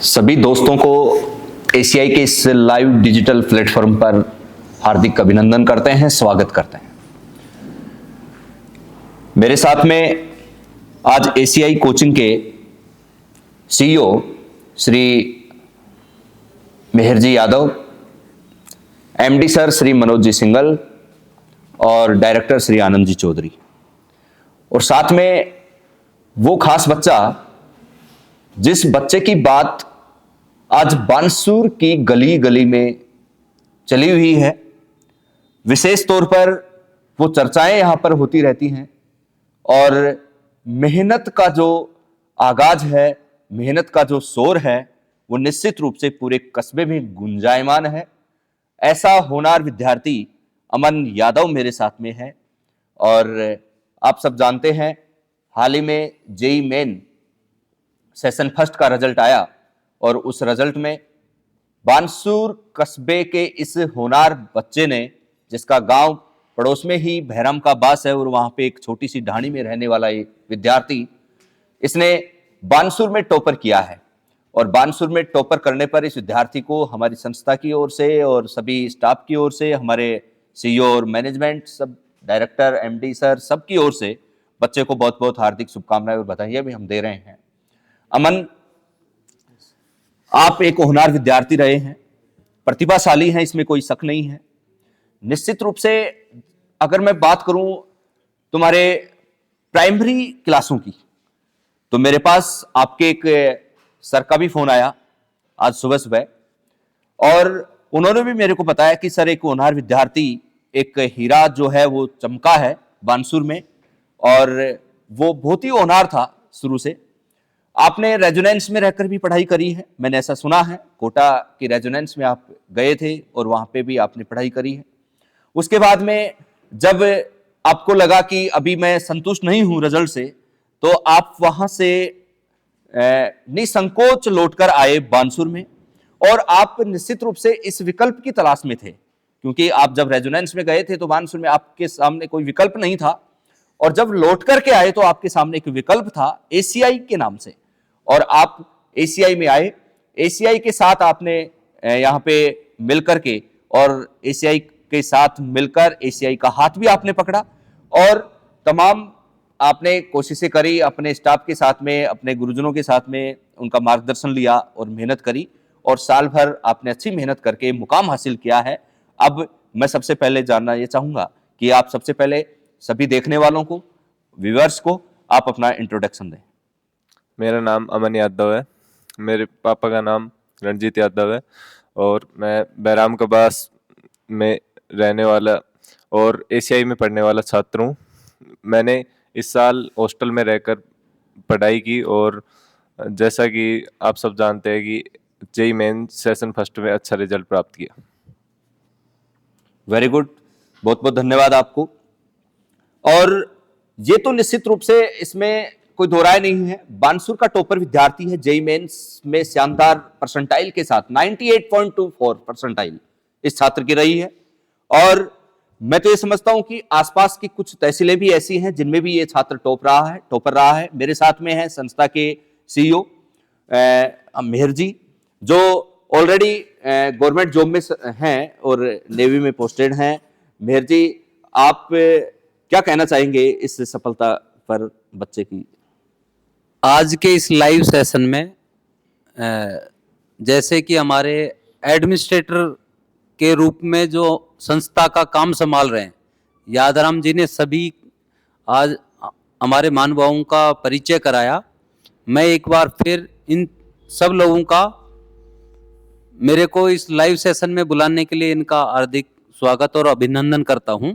सभी दोस्तों को एसीआई के इस लाइव डिजिटल प्लेटफॉर्म पर हार्दिक अभिनंदन करते हैं, स्वागत करते हैं। मेरे साथ में आज एसीआई कोचिंग के CEO Shri Meharji Yadav, MD sir Shri Manoj ji Singhal और डायरेक्टर श्री आनंद जी चौधरी, और साथ में वो खास बच्चा जिस बच्चे की बात आज बानसूर की गली गली में चली हुई है। विशेष तौर पर वो चर्चाएं यहां पर होती रहती हैं और मेहनत का जो आगाज है, मेहनत का जो शोर है, वो निश्चित रूप से पूरे कस्बे में गुंजायमान है। ऐसा होनहार विद्यार्थी अमन यादव मेरे साथ में है। और आप सब जानते हैं, हाल ही में जेई मेन सेशन फर्स्ट का रिजल्ट आया और उस रिजल्ट में बानसूर कस्बे के इस होनहार बच्चे ने, जिसका गांव पड़ोस में ही बहराम का बास है और वहां पे एक छोटी सी ढाणी में रहने वाला ये विद्यार्थी, इसने बानसूर में टॉपर किया है। और बानसूर में टॉपर करने पर इस विद्यार्थी को हमारी संस्था की ओर से और सभी स्टाफ की ओर से, हमारे सीईओ और मैनेजमेंट, सब डायरेक्टर, एमडी सर, सबकी ओर से बच्चे को बहुत बहुत हार्दिक शुभकामनाएं और बधाइयां भी हम दे रहे हैं। अमन, आप एक होनहार विद्यार्थी रहे हैं, प्रतिभाशाली हैं, इसमें कोई शक नहीं है। निश्चित रूप से अगर मैं बात करूं तुम्हारे प्राइमरी क्लासों की, तो मेरे पास आपके एक सर का भी फोन आया आज सुबह सुबह, और उन्होंने भी मेरे को बताया कि सर, एक होनहार विद्यार्थी, एक हीरा जो है वो चमका है बानसूर में, और वो बहुत ही होनहार था शुरू से। आपने रेजोनेंस में रहकर भी पढ़ाई करी है, मैंने ऐसा सुना है। कोटा की रेजोनेंस में आप गए थे और वहां पे भी आपने पढ़ाई करी है। उसके बाद में जब आपको लगा कि अभी मैं संतुष्ट नहीं हूं रिजल्ट से, तो आप वहां से निसंकोच लौटकर आए बानसूर में, और आप निश्चित रूप से इस विकल्प की तलाश में थे, क्योंकि आप जब रेजोनेंस में गए थे तो बानसूर में आपके सामने कोई विकल्प नहीं था, और जब लौट करके आए तो आपके सामने एक विकल्प था एसीआई के नाम से, और आप एसीआई में आए। एसीआई के साथ आपने यहाँ पे मिलकर के, और एसीआई के साथ मिलकर एसीआई का हाथ भी आपने पकड़ा, और तमाम आपने कोशिशें करी, अपने स्टाफ के साथ में, अपने गुरुजनों के साथ में उनका मार्गदर्शन लिया और मेहनत करी, और साल भर आपने अच्छी मेहनत करके मुकाम हासिल किया है। अब मैं सबसे पहले जानना ये चाहूंगा कि आप सबसे पहले सभी देखने वालों को, व्यूअर्स को, आप अपना इंट्रोडक्शन दें। मेरा नाम अमन यादव है। मेरे पापा का नाम रणजीत यादव है और मैं बहराम कबास में रहने वाला और एसीआई में पढ़ने वाला छात्र हूँ। मैंने इस साल हॉस्टल में रहकर पढ़ाई की, और जैसा कि आप सब जानते हैं कि जेई मेन सेशन फर्स्ट में अच्छा रिजल्ट प्राप्त किया। वेरी गुड, बहुत बहुत धन्यवाद आपको। और ये तो निश्चित रूप से इसमें कोई दो राय नहीं है, बानसूर का टॉपर विद्यार्थी है। जेई मेंस में शानदार परसेंटाइल के साथ 98.24 परसेंटाइल इस छात्र की रही है। और मैं तो ये समझता हूं कि आसपास की कुछ तहसीलें भी ऐसी हैं जिनमें भी ये छात्र टॉपर रहा है। मेरे साथ में है संस्था के सीईओ मेहर जी, जो ऑलरेडी गवर्नमेंट जॉब में हैं और नेवी में पोस्टेड हैं। मेहर जी, आप क्या कहना चाहेंगे इस सफलता पर बच्चे की? आज के इस लाइव सेशन में जैसे कि हमारे एडमिनिस्ट्रेटर के रूप में जो संस्था का काम संभाल रहे हैं यादराम जी ने सभी आज हमारे महानुभावों का परिचय कराया। मैं एक बार फिर इन सब लोगों का, मेरे को इस लाइव सेशन में बुलाने के लिए इनका हार्दिक स्वागत और अभिनंदन करता हूं।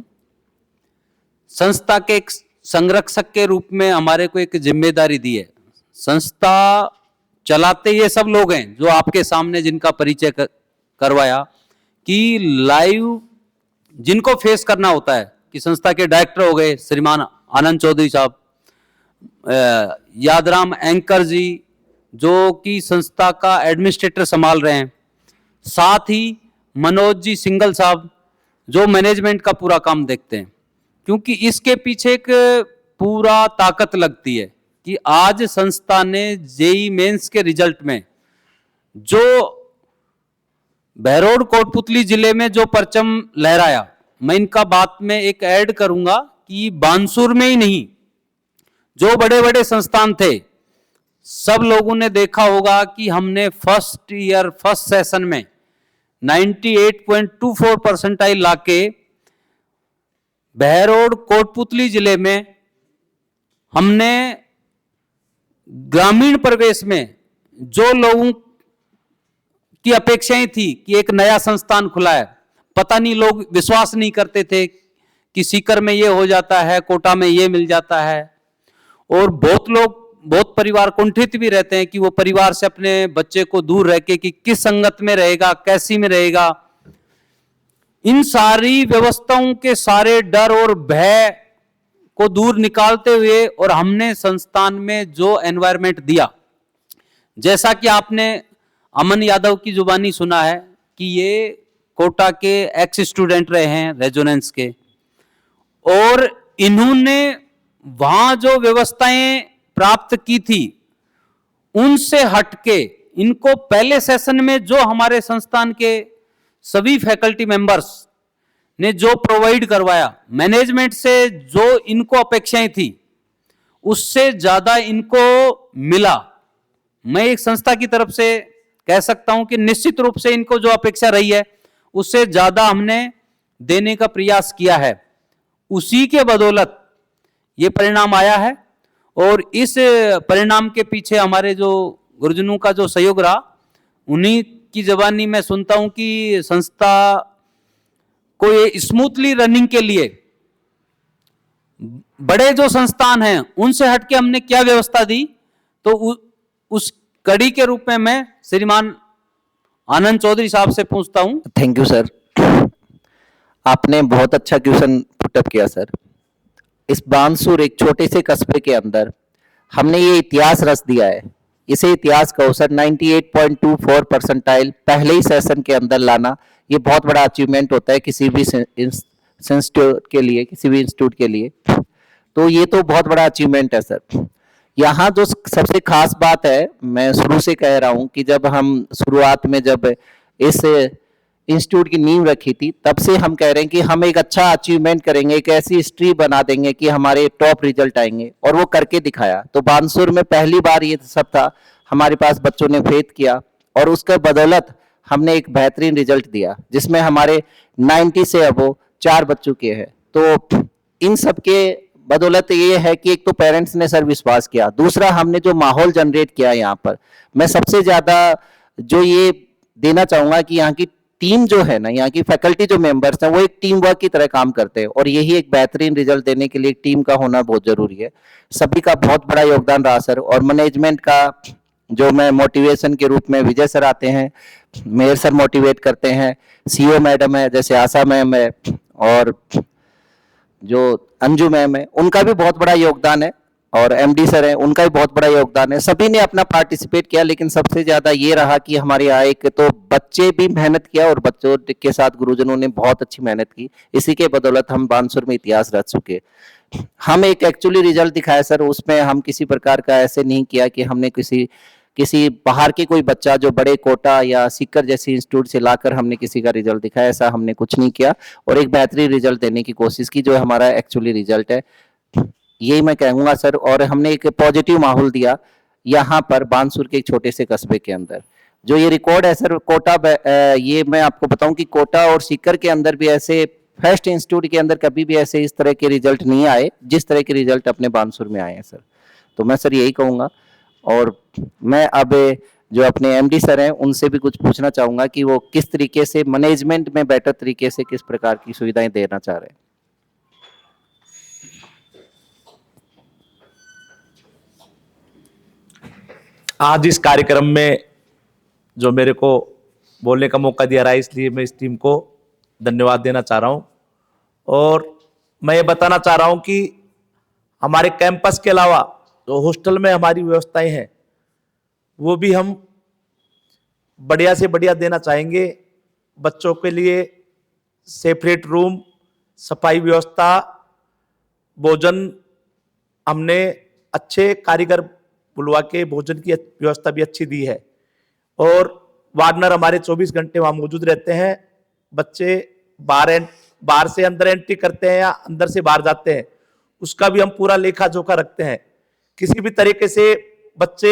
संस्था के एक संरक्षक के रूप में हमारे को एक जिम्मेदारी दी है। संस्था चलाते ये सब लोग हैं जो आपके सामने जिनका परिचय करवाया, कि लाइव जिनको फेस करना होता है, कि संस्था के डायरेक्टर हो गए श्रीमान आनंद चौधरी साहब, यादराम एंकर जी जो कि संस्था का एडमिनिस्ट्रेटर संभाल रहे हैं, साथ ही मनोज जी सिंगल साहब जो मैनेजमेंट का पूरा काम देखते हैं। क्योंकि इसके पीछे एक पूरा ताकत लगती है कि आज संस्था ने जेई मेंस के रिजल्ट में जो बहरौड़ कोटपुतली जिले में जो परचम लहराया, मैं इनका बात में एक ऐड करूंगा कि बानसूर में ही नहीं, जो बड़े बड़े संस्थान थे, सब लोगों ने देखा होगा कि हमने फर्स्ट सेशन में 98.24 परसेंटाइल लाके बहरौड़ कोटपुतली जिले में हमने ग्रामीण परिवेश में जो लोगों की अपेक्षाएं थी कि एक नया संस्थान खुला है, पता नहीं, लोग विश्वास नहीं करते थे कि सीकर में ये हो जाता है, कोटा में ये मिल जाता है, और बहुत परिवार कुंठित भी रहते हैं कि वो परिवार से अपने बच्चे को दूर रह के कि किस संगत में रहेगा, कैसी में रहेगा। इन सारी व्यवस्थाओं के सारे डर और भय को दूर निकालते हुए और हमने संस्थान में जो एनवायरनमेंट दिया, जैसा कि आपने अमन यादव की जुबानी सुना है कि ये कोटा के एक्स स्टूडेंट रहे हैं रेजोनेंस के, और इन्होंने वहां जो व्यवस्थाएं प्राप्त की थी उनसे हटके इनको पहले सेशन में जो हमारे संस्थान के सभी फैकल्टी मेंबर्स ने जो प्रोवाइड करवाया, मैनेजमेंट से जो इनको अपेक्षाएं थी उससे ज्यादा इनको मिला। मैं एक संस्था की तरफ से कह सकता हूं कि निश्चित रूप से इनको जो अपेक्षा रही है उससे ज्यादा हमने देने का प्रयास किया है। उसी के बदौलत ये परिणाम आया है, और इस परिणाम के पीछे हमारे जो गुरुजनों का जो सहयोग रहा, उन्हीं की जबानी मैं सुनता हूं कि संस्था को ये स्मूथली रनिंग के लिए बड़े जो संस्थान हैं उनसे हटके हमने क्या व्यवस्था दी, तो उस कड़ी के रूप में मैं श्रीमान आनंद चौधरी साहब से पूछता हूं। थैंक यू सर, आपने बहुत अच्छा क्वेश्चन पुटअप किया सर। इस बानसूर एक छोटे से कस्बे के अंदर हमने ये इतिहास रच दिया है। इसे इतिहास कहो सर, 98.24 परसेंटाइल पहले ही सेशन के अंदर लाना, ये बहुत बड़ा अचीवमेंट होता है किसी भी इंस्टीट्यूट के लिए, किसी भी इंस्टीट्यूट के लिए। तो ये तो बहुत बड़ा अचीवमेंट है सर। यहाँ जो सबसे खास बात है, मैं शुरू से कह रहा हूँ कि जब हम शुरुआत में जब इस इंस्टीट्यूट की नींव रखी थी, तब से हम कह रहे हैं कि हम एक अच्छा अचीवमेंट करेंगे, एक ऐसी हिस्ट्री बना देंगे कि हमारे टॉप रिजल्ट आएंगे, और वो करके दिखाया। तो बानसूर में पहली बार ये सब था, हमारे पास बच्चों ने फेथ किया और उसके बदौलत हमने एक बेहतरीन रिजल्ट दिया, जिसमें हमारे 90 से अबो 4 बच्चों के हैं। तो इन सब के बदौलत ये है कि एक तो पेरेंट्स ने सर विश्वास किया, दूसरा हमने जो माहौल जनरेट किया यहाँ पर, मैं सबसे ज्यादा जो ये देना चाहूंगा कि यहाँ की टीम जो है ना, यहाँ की फैकल्टी जो मेंबर्स हैं, वो एक टीम वर्क की तरह काम करते हैं, और यही एक बेहतरीन रिजल्ट देने के लिए एक टीम का होना बहुत जरूरी है। सभी का बहुत बड़ा योगदान रहा सर, और मैनेजमेंट का जो मैं मोटिवेशन के रूप में, विजय सर आते हैं, मेयर सर मोटिवेट करते हैं, सीईओ मैडम है जैसे आशा मैम है, और जो अंजू मैम है, उनका भी बहुत बड़ा योगदान है, और एमडी सर है, उनका भी बहुत बड़ा योगदान है। सभी ने अपना पार्टिसिपेट किया, लेकिन सबसे ज्यादा ये रहा कि हमारे यहाँ एक तो बच्चे भी मेहनत किया, और बच्चों के साथ गुरुजनों ने बहुत अच्छी मेहनत की। इसी के बदौलत हम बानसूर में इतिहास रच चुके। हम एक एक्चुअली रिजल्ट दिखाया सर, उसमें हम किसी प्रकार का ऐसे नहीं किया कि हमने किसी बाहर के कोई बच्चा जो बड़े कोटा या सीकर जैसी इंस्टीट्यूट से लाकर हमने किसी का रिजल्ट दिखाया, ऐसा हमने कुछ नहीं किया, और एक बेहतरीन रिजल्ट देने की कोशिश की, जो हमारा एक्चुअली रिजल्ट है, यही मैं कहूंगा सर। और हमने एक पॉजिटिव माहौल दिया यहाँ पर बानसूर के एक छोटे से कस्बे के अंदर। जो ये रिकॉर्ड है सर कोटा, ये मैं आपको बताऊं कि कोटा और सीकर के अंदर भी ऐसे फर्स्ट इंस्टीट्यूट के अंदर कभी भी ऐसे इस तरह के रिजल्ट नहीं आए जिस तरह के रिजल्ट अपने बानसूर में आए हैं सर। तो मैं सर यही कहूंगा, और मैं अब जो अपने एमडी सर हैं उनसे भी कुछ पूछना चाहूंगा कि वो किस तरीके से मैनेजमेंट में बेटर तरीके से किस प्रकार की सुविधाएं देना चाह रहे हैं। आज इस कार्यक्रम में जो मेरे को बोलने का मौका दिया रहा है, इसलिए मैं इस टीम को धन्यवाद देना चाह रहा हूं। और मैं ये बताना चाह रहा हूं कि हमारे कैंपस के अलावा जो हॉस्टल में हमारी व्यवस्थाएं हैं, वो भी हम बढ़िया से बढ़िया देना चाहेंगे। बच्चों के लिए सेपरेट रूम, सफाई व्यवस्था, भोजन हमने अच्छे कारीगर बुलवा के भोजन की व्यवस्था भी अच्छी दी है। और वार्डनर हमारे 24 घंटे वहां मौजूद रहते हैं। बच्चे बाहर से अंदर एंट्री करते हैं या अंदर से बाहर जाते हैं, उसका भी हम पूरा लेखा जोखा रखते हैं। किसी भी तरीके से बच्चे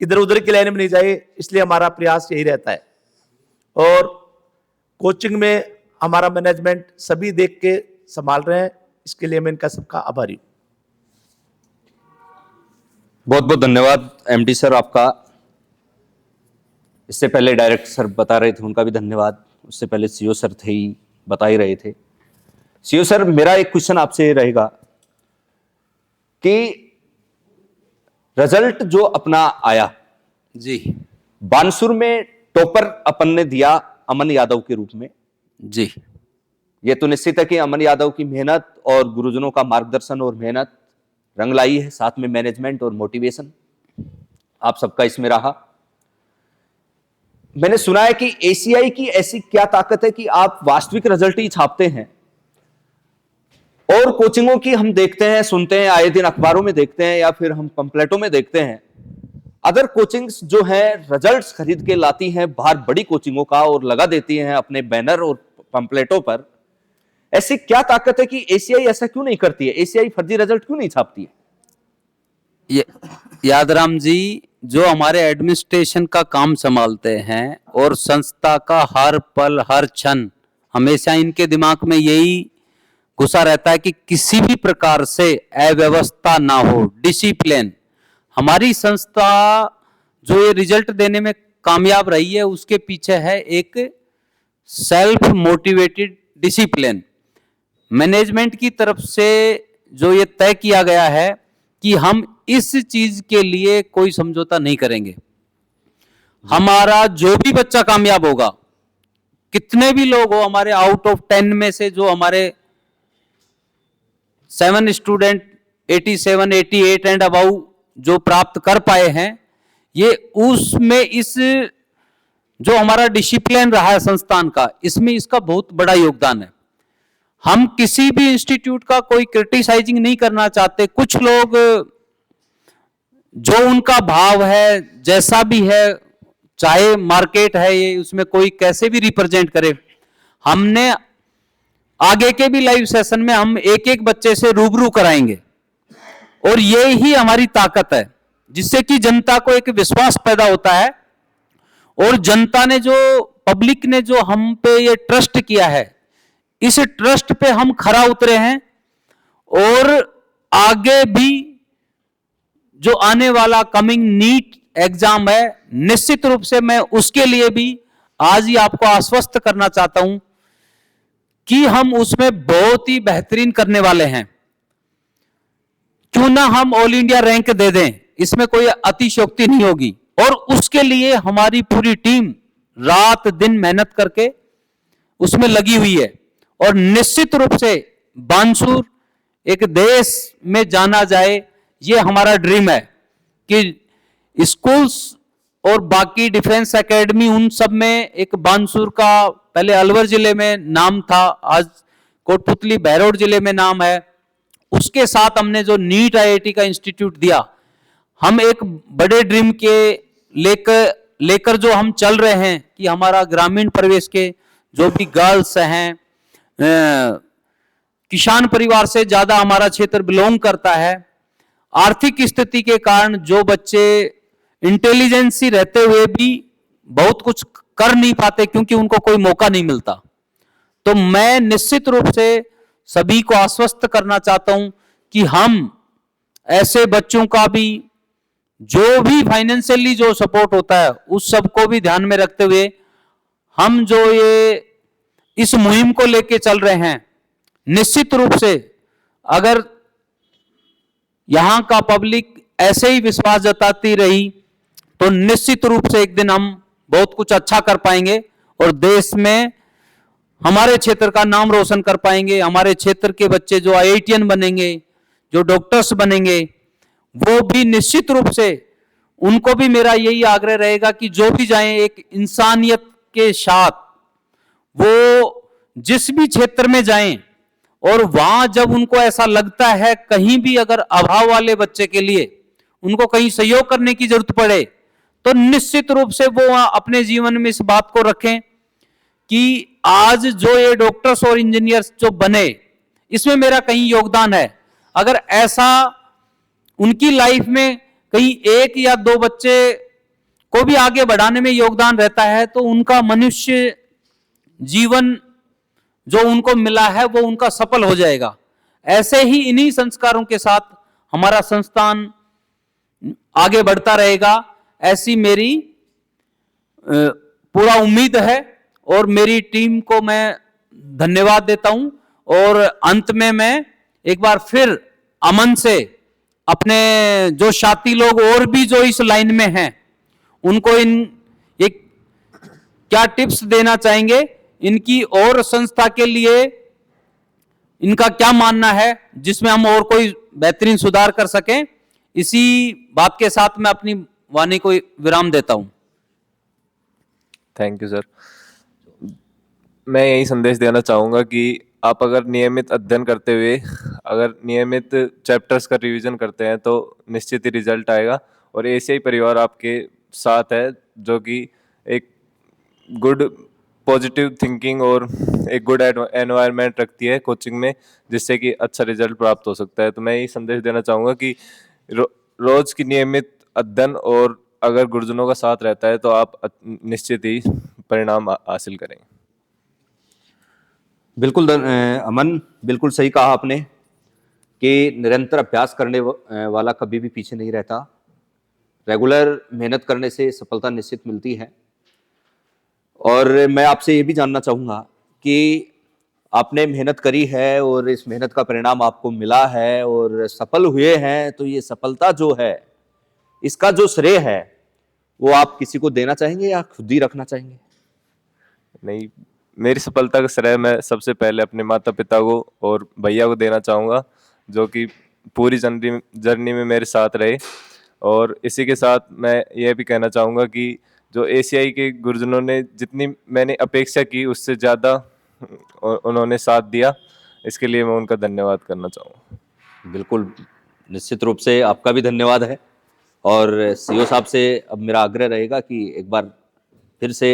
इधर उधर की लाइन में नहीं जाए, इसलिए हमारा प्रयास यही रहता है। और कोचिंग में हमारा मैनेजमेंट सभी देख के संभाल रहे हैं, इसके लिए मैं इनका सबका आभारी हूं। बहुत बहुत धन्यवाद एमडी सर आपका। इससे पहले डायरेक्टर सर बता रहे थे, उनका भी धन्यवाद। उससे पहले सीओ सर थे ही, बता ही रहे थे। सीओ सर, मेरा एक क्वेश्चन आपसे रहेगा कि रिजल्ट जो अपना आया जी बानसूर में, टॉपर अपन ने दिया अमन यादव के रूप में। जी यह तो निश्चित है कि अमन यादव की मेहनत और गुरुजनों का मार्गदर्शन और मेहनत रंग लाई है, साथ में मैनेजमेंट और मोटिवेशन आप सबका इसमें रहा। मैंने सुना है कि एसीआई की ऐसी क्या ताकत है कि आप वास्तविक रिजल्ट ही छापते हैं। और कोचिंगों की हम देखते हैं, सुनते हैं, आए दिन अखबारों में देखते हैं या फिर हम पंपलेटों में देखते हैं, अदर कोचिंग्स जो हैं रिजल्ट्स खरीद के लाती हैं बाहर बड़ी कोचिंगों का और लगा देती हैं अपने बैनर और पंपलेटों पर। ऐसी क्या ताकत है कि एसीआई ऐसा क्यों नहीं करती है? एसीआई फर्जी रिजल्ट क्यों नहीं छापती है? यादराम जी, जो हमारे एडमिनिस्ट्रेशन का काम संभालते हैं और संस्था का हर पल हर क्षण हमेशा इनके दिमाग में यही घुसा रहता है कि किसी भी प्रकार से अव्यवस्था ना हो, डिसिप्लिन। हमारी संस्था जो ये रिजल्ट देने में कामयाब रही है, उसके पीछे है एक सेल्फ मोटिवेटेड डिसिप्लिन। मैनेजमेंट की तरफ से जो ये तय किया गया है कि हम इस चीज के लिए कोई समझौता नहीं करेंगे। हमारा जो भी बच्चा कामयाब होगा, कितने भी लोग हो, हमारे आउट ऑफ 10 में से जो हमारे 7 स्टूडेंट 87, 88 एंड अबाउ जो प्राप्त कर पाए हैं, ये उसमें इस जो हमारा डिसिप्लिन रहा है संस्थान का, इसमें इसका बहुत बड़ा योगदान है। हम किसी भी इंस्टीट्यूट का कोई क्रिटिसाइजिंग नहीं करना चाहते। कुछ लोग जो उनका भाव है, जैसा भी है, चाहे मार्केट है ये, उसमें कोई कैसे भी रिप्रेजेंट करे, हमने आगे के भी लाइव सेशन में हम एक एक बच्चे से रूबरू कराएंगे और ये ही हमारी ताकत है, जिससे कि जनता को एक विश्वास पैदा होता है। और जनता ने जो, पब्लिक ने जो हम पे ये ट्रस्ट किया है, इस ट्रस्ट पे हम खरा उतरे हैं। और आगे भी जो आने वाला कमिंग नीट एग्जाम है, निश्चित रूप से मैं उसके लिए भी आज ही आपको आश्वस्त करना चाहता हूं कि हम उसमें बहुत ही बेहतरीन करने वाले हैं। क्यों ना हम ऑल इंडिया रैंक दे दें, इसमें कोई अतिशयोक्ति नहीं होगी। और उसके लिए हमारी पूरी टीम रात दिन मेहनत करके उसमें लगी हुई है। और निश्चित रूप से बानसूर एक देश में जाना जाए, ये हमारा ड्रीम है कि स्कूल्स और बाकी डिफेंस एकेडमी, उन सब में एक बानसूर का पहले अलवर जिले में नाम था, आज कोटपुतली बहरोड जिले में नाम है। उसके साथ हमने जो नीट आईआईटी का इंस्टीट्यूट दिया, हम एक बड़े ड्रीम के लेकर जो हम चल रहे हैं कि हमारा ग्रामीण परिवेश के जो भी गर्ल्स हैं, किसान परिवार से ज्यादा हमारा क्षेत्र बिलोंग करता है। आर्थिक स्थिति के कारण जो बच्चे इंटेलिजेंसी रहते हुए भी बहुत कुछ कर नहीं पाते क्योंकि उनको कोई मौका नहीं मिलता, तो मैं निश्चित रूप से सभी को आश्वस्त करना चाहता हूं कि हम ऐसे बच्चों का भी, जो भी फाइनेंशियली जो सपोर्ट होता है, उस सबको भी ध्यान में रखते हुए हम जो ये इस मुहिम को लेके चल रहे हैं, निश्चित रूप से अगर यहां का पब्लिक ऐसे ही विश्वास जताती रही तो निश्चित रूप से एक दिन हम बहुत कुछ अच्छा कर पाएंगे और देश में हमारे क्षेत्र का नाम रोशन कर पाएंगे। हमारे क्षेत्र के बच्चे जो आईआईटीएन बनेंगे, जो डॉक्टर्स बनेंगे, वो भी निश्चित रूप से, उनको भी मेरा यही आग्रह रहेगा कि जो भी जाएं एक इंसानियत के साथ, वो जिस भी क्षेत्र में जाएं और वहां जब उनको ऐसा लगता है कहीं भी अगर अभाव वाले बच्चे के लिए उनको कहीं सहयोग करने की जरूरत पड़े, तो निश्चित रूप से वो अपने जीवन में इस बात को रखें कि आज जो ये डॉक्टर्स और इंजीनियर्स जो बने, इसमें मेरा कहीं योगदान है। अगर ऐसा उनकी लाइफ में कहीं एक या दो बच्चे को भी आगे बढ़ाने में योगदान रहता है, तो उनका मनुष्य जीवन जो उनको मिला है वो उनका सफल हो जाएगा। ऐसे ही इन्हीं संस्कारों के साथ हमारा संस्थान आगे बढ़ता रहेगा, ऐसी मेरी पूरा उम्मीद है। और मेरी टीम को मैं धन्यवाद देता हूं। और अंत में मैं एक बार फिर अमन से अपने जो साथी लोग और भी जो इस लाइन में हैं, उनको एक क्या टिप्स देना चाहेंगे, इनकी और संस्था के लिए इनका क्या मानना है जिसमें हम और कोई बेहतरीन सुधार कर सकें, इसी बात के साथ मैं अपनी वाणी को विराम देता हूं। Thank you sir. मैं यही संदेश देना चाहूँगा कि आप अगर नियमित अध्ययन करते हुए अगर नियमित चैप्टर्स का रिवीजन करते हैं तो निश्चित ही रिजल्ट आएगा। और एशियाई परिवार आपके साथ है, जो कि एक गुड पॉजिटिव थिंकिंग और एक गुड एनवायरनमेंट रखती है कोचिंग में, जिससे कि अच्छा रिजल्ट प्राप्त हो सकता है। तो मैं यही संदेश देना चाहूँगा कि रोज की नियमित अध्ययन और अगर गुरुजनों का साथ रहता है तो आप निश्चित ही परिणाम हासिल करेंगे। बिल्कुल अमन, बिल्कुल सही कहा आपने कि निरंतर अभ्यास करने वाला कभी भी पीछे नहीं रहता। रेगुलर मेहनत करने से सफलता निश्चित मिलती है। और मैं आपसे ये भी जानना चाहूँगा कि आपने मेहनत करी है और इस मेहनत का परिणाम आपको मिला है और सफल हुए हैं, तो ये सफलता जो है, इसका जो श्रेय है वो आप किसी को देना चाहेंगे या खुद ही रखना चाहेंगे? नहीं, मेरी सफलता का श्रेय मैं सबसे पहले अपने माता पिता को और भैया को देना चाहूँगा, जो कि पूरी जर्नी में मेरे साथ रहे। और इसी के साथ मैं ये भी कहना चाहूँगा कि जो एशियाई के गुरुजनों ने जितनी मैंने अपेक्षा की उससे ज़्यादा उन्होंने साथ दिया, इसके लिए मैं उनका धन्यवाद करना चाहूँगा। बिल्कुल, निश्चित रूप से आपका भी धन्यवाद है। और सीओ साहब से अब मेरा आग्रह रहेगा कि एक बार फिर से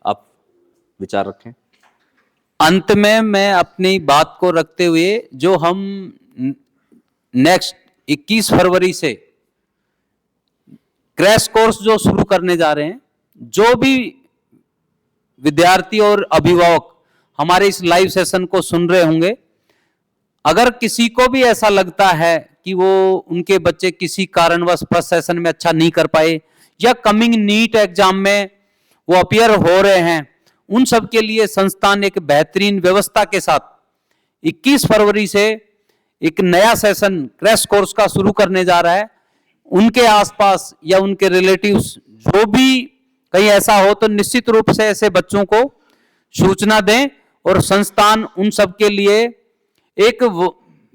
आप विचार रखें। अंत में मैं अपनी बात को रखते हुए, जो हम नेक्स्ट 21 फरवरी से क्रैश कोर्स जो शुरू करने जा रहे हैं, जो भी विद्यार्थी और अभिभावक हमारे इस लाइव सेशन को सुन रहे होंगे, अगर किसी को भी ऐसा लगता है कि वो उनके बच्चे किसी कारणवश फर्स्ट सेशन में अच्छा नहीं कर पाए या कमिंग नीट एग्जाम में वो अपीयर हो रहे हैं, उन सब के लिए संस्थान एक बेहतरीन व्यवस्था के साथ 21 फरवरी से एक नया सेशन क्रैश कोर्स का शुरू करने जा रहा है। उनके आसपास या उनके रिलेटिव्स जो भी कहीं ऐसा हो तो निश्चित रूप से ऐसे बच्चों को सूचना दें। और संस्थान उन सब के लिए एक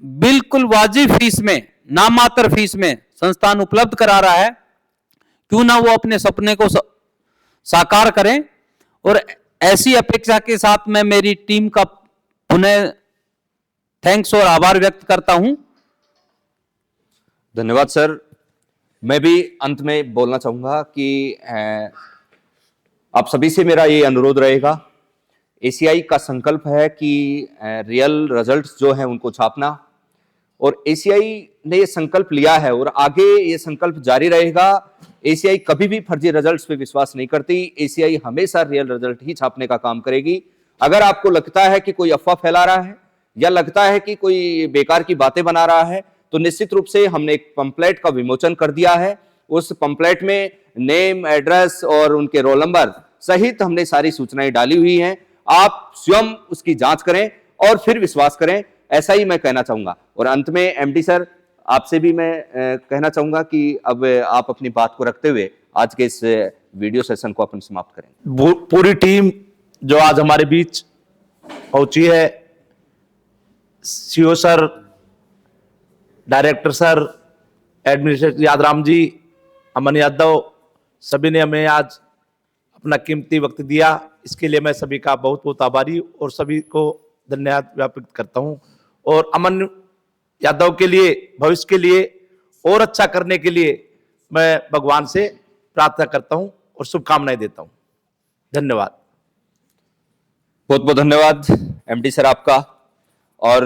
बिल्कुल वाजिब फीस में, नामात्र फीस में संस्थान उपलब्ध करा रहा है। क्यों ना वो अपने सपने को साकार करें। और ऐसी अपेक्षा के साथ मैं मेरी टीम का पुनः थैंक्स और आभार व्यक्त करता हूं। धन्यवाद सर। मैं भी अंत में बोलना चाहूंगा कि आप सभी से मेरा ये अनुरोध रहेगा, एसीआई का संकल्प है कि रियल रिजल्ट्स जो हैं उनको छापना, और एसीआई ने ये संकल्प लिया है और आगे ये संकल्प जारी रहेगा। एसीआई कभी भी फर्जी रिजल्ट्स पे विश्वास नहीं करती। एसीआई हमेशा रियल रिजल्ट ही छापने का काम करेगी। अगर आपको लगता है कि कोई अफवाह फैला रहा है या लगता है कि कोई बेकार की बातें बना रहा है, तो निश्चित रूप से हमने एक पंपलेट का विमोचन कर दिया है। उस पंपलेट में नेम, एड्रेस और उनके रोल नंबर सहित हमने सारी सूचनाएं डाली हुई हैं। आप स्वयं उसकी जांच करें और फिर विश्वास करें, ऐसा ही मैं कहना चाहूंगा। और अंत में एमडी सर, आपसे भी मैं कहना चाहूंगा कि अब आप अपनी बात को रखते हुए आज के इस वीडियो सेशन को अपन समाप्त करें। पूरी टीम जो आज हमारे बीच पहुंची है, CO sir, director sir, administrator Yadram ji, Aman Yadav, सभी ने हमें आज अपना कीमती वक्त दिया। इसके लिए मैं सभी का बहुत बहुत आभारी और सभी को धन्यवाद ज्ञापित करता हूं। और अमन यादव के लिए, भविष्य के लिए और अच्छा करने के लिए मैं भगवान से प्रार्थना करता हूं और शुभकामनाएं देता हूं। धन्यवाद। बहुत बहुत धन्यवाद एमडी सर आपका। और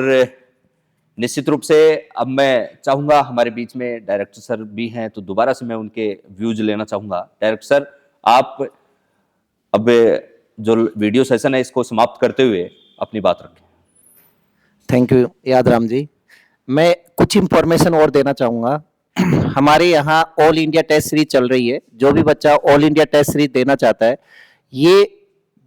निश्चित रूप से अब मैं चाहूंगा, हमारे बीच में डायरेक्टर सर भी हैं, तो दोबारा से मैं उनके व्यूज लेना चाहूंगा। डायरेक्टर सर, आप अब जो वीडियो सेशन है इसको समाप्त करते हुए अपनी बात रखें। थैंक यू यादराम जी। मैं कुछ इंफॉर्मेशन और देना चाहूँगा। हमारे यहाँ ऑल इंडिया टेस्ट सीरीज चल रही है। जो भी बच्चा ऑल इंडिया टेस्ट सीरीज देना चाहता है, ये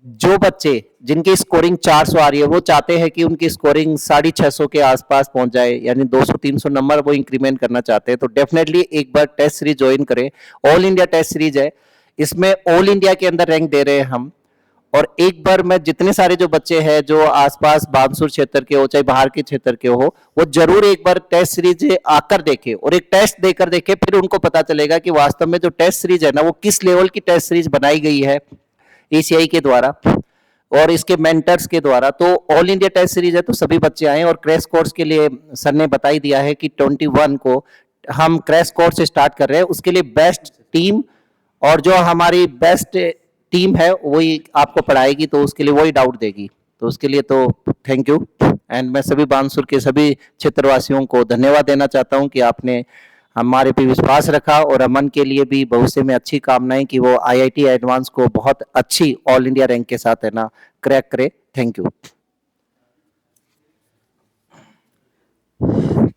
जो बच्चे जिनकी स्कोरिंग 400 आ रही है, वो चाहते हैं कि उनकी स्कोरिंग 650 के आसपास पहुंच जाए, यानी 200-300 नंबर वो इंक्रीमेंट करना चाहते हैं, तो डेफिनेटली एक बार टेस्ट सीरीज ज्वाइन करें। ऑल इंडिया टेस्ट सीरीज है, इसमें ऑल इंडिया के अंदर रैंक दे रहे हैं हम। और एक बार मैं जितने सारे जो बच्चे हैं जो आसपास बानसूर क्षेत्र के हो, चाहे बाहर के क्षेत्र के हो, वो जरूर एक बार टेस्ट सीरीज आकर देखे और एक टेस्ट देकर देखे, फिर उनको पता चलेगा कि वास्तव में जो टेस्ट सीरीज है ना, वो किस लेवल की टेस्ट सीरीज बनाई गई है एसीआई के द्वारा और इसके मेंटर्स के द्वारा। तो ऑल इंडिया टेस्ट सीरीज है, तो सभी बच्चे आए। और क्रैश कोर्स के लिए सर ने बता ही दिया है कि 21 को हम क्रैश कोर्स स्टार्ट कर रहे हैं। उसके लिए बेस्ट टीम और जो हमारी बेस्ट टीम है वही आपको पढ़ाएगी, तो उसके लिए वही डाउट देगी। तो उसके लिए तो थैंक यू। एंड मैं सभी बानसूर के सभी क्षेत्रवासियों को धन्यवाद देना चाहता हूं कि आपने हमारे पे विश्वास रखा, और अमन के लिए भी भविष्य में अच्छी कामनाएं कि वो आईआईटी एडवांस को बहुत अच्छी ऑल इंडिया रैंक के साथ है ना क्रैक करे। Thank you.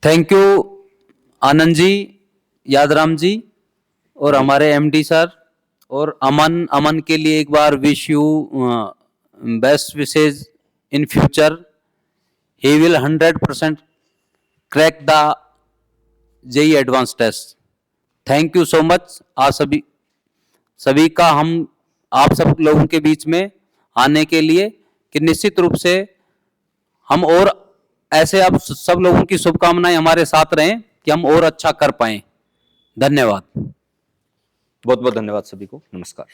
Thank you Anand ji, Yadram ji और हमारे एमडी सर। और अमन के लिए एक बार wish you best wishes in future. He will 100% crack the JEE advance test. Thank you so much आप सभी का, हम आप सब लोगों के बीच में आने के लिए, कि निश्चित रूप से हम और ऐसे आप सब लोगों की शुभकामनाएं हमारे साथ रहें कि हम और अच्छा कर पाएं। धन्यवाद। बहुत बहुत धन्यवाद सभी को। नमस्कार।